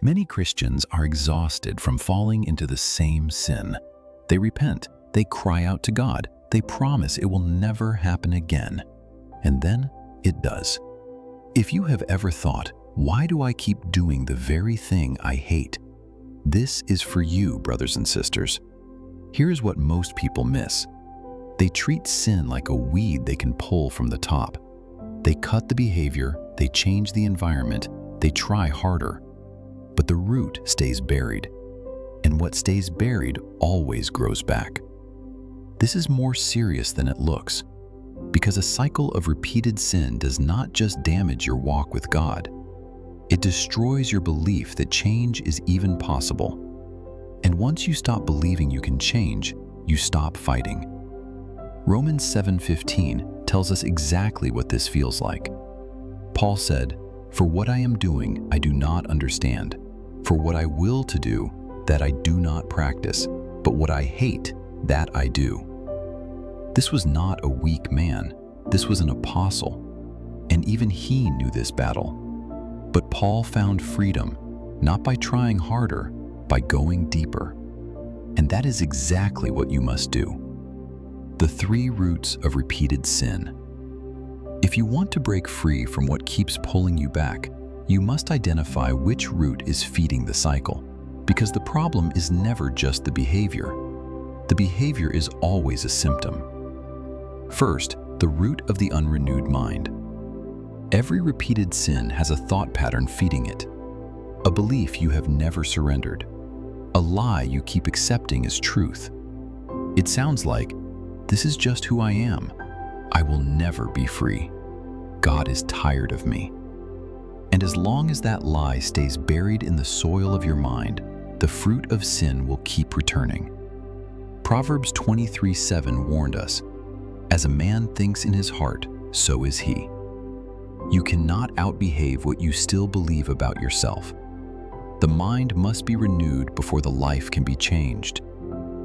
Many Christians are exhausted from falling into the same sin. They repent, they cry out to God, they promise it will never happen again. And then it does. If you have ever thought, why do I keep doing the very thing I hate? This is for you, brothers and sisters. Here's what most people miss. They treat sin like a weed they can pull from the top. They cut the behavior, they change the environment, they try harder. But the root stays buried. And what stays buried always grows back. This is more serious than it looks, because a cycle of repeated sin does not just damage your walk with God. It destroys your belief that change is even possible. And once you stop believing you can change, you stop fighting. Romans 7:15 tells us exactly what this feels like. Paul said, "For what I am doing, I do not understand. For what I will to do, that I do not practice. But what I hate, that I do." This was not a weak man. This was an apostle. And even he knew this battle. But Paul found freedom, not by trying harder, by going deeper. And that is exactly what you must do. The 3 roots of repeated sin. If you want to break free from what keeps pulling you back, you must identify which root is feeding the cycle, because the problem is never just the behavior. The behavior is always a symptom. First, the root of the unrenewed mind. Every repeated sin has a thought pattern feeding it, a belief you have never surrendered, a lie you keep accepting as truth. It sounds like, "This is just who I am. I will never be free. God is tired of me." And as long as that lie stays buried in the soil of your mind, the fruit of sin will keep returning. Proverbs 23:7 warned us, "As a man thinks in his heart, so is he." You cannot outbehave what you still believe about yourself. The mind must be renewed before the life can be changed.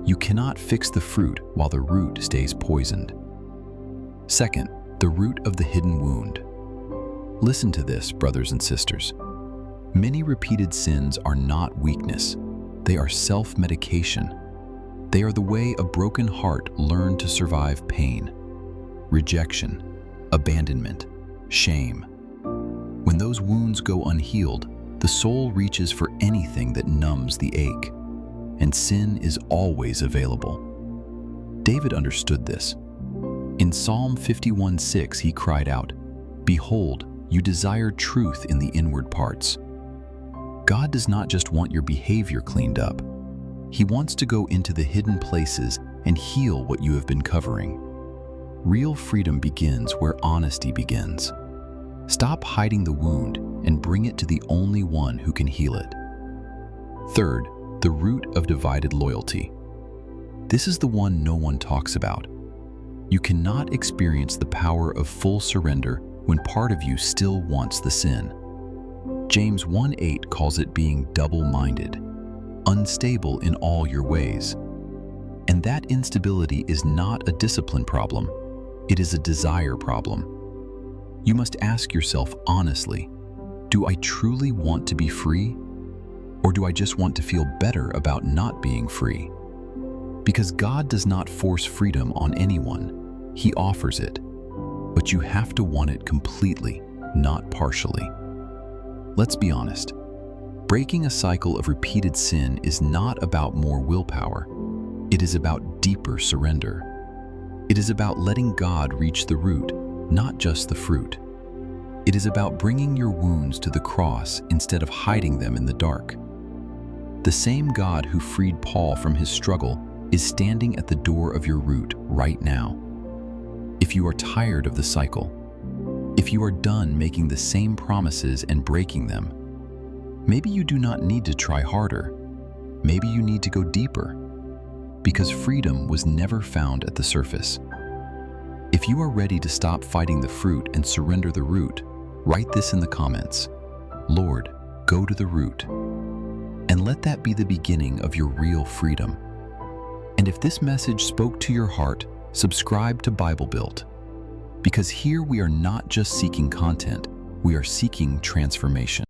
You cannot fix the fruit while the root stays poisoned. Second, the root of the hidden wound. Listen to this, brothers and sisters. Many repeated sins are not weakness. They are self-medication. They are the way a broken heart learned to survive pain, rejection, abandonment, shame. When those wounds go unhealed, the soul reaches for anything that numbs the ache, and sin is always available. David understood this. In Psalm 51:6, he cried out, "Behold, you desire truth in the inward parts." God does not just want your behavior cleaned up. He wants to go into the hidden places and heal what you have been covering. Real freedom begins where honesty begins. Stop hiding the wound and bring it to the only one who can heal it. Third, the root of divided loyalty. This is the one no one talks about. You cannot experience the power of full surrender when part of you still wants the sin. James 1:8 calls it being double-minded, unstable in all your ways. And that instability is not a discipline problem, it is a desire problem. You must ask yourself honestly, do I truly want to be free? Or do I just want to feel better about not being free? Because God does not force freedom on anyone, He offers it. But you have to want it completely, not partially. Let's be honest. Breaking a cycle of repeated sin is not about more willpower. It is about deeper surrender. It is about letting God reach the root, not just the fruit. It is about bringing your wounds to the cross instead of hiding them in the dark. The same God who freed Paul from his struggle is standing at the door of your root right now. If you are tired of the cycle, if you are done making the same promises and breaking them, maybe you do not need to try harder. Maybe you need to go deeper, because freedom was never found at the surface. If you are ready to stop fighting the fruit and surrender the root, write this in the comments. Lord, go to the root. And let that be the beginning of your real freedom. And if this message spoke to your heart, subscribe to Bible Built. Because here we are not just seeking content, we are seeking transformation.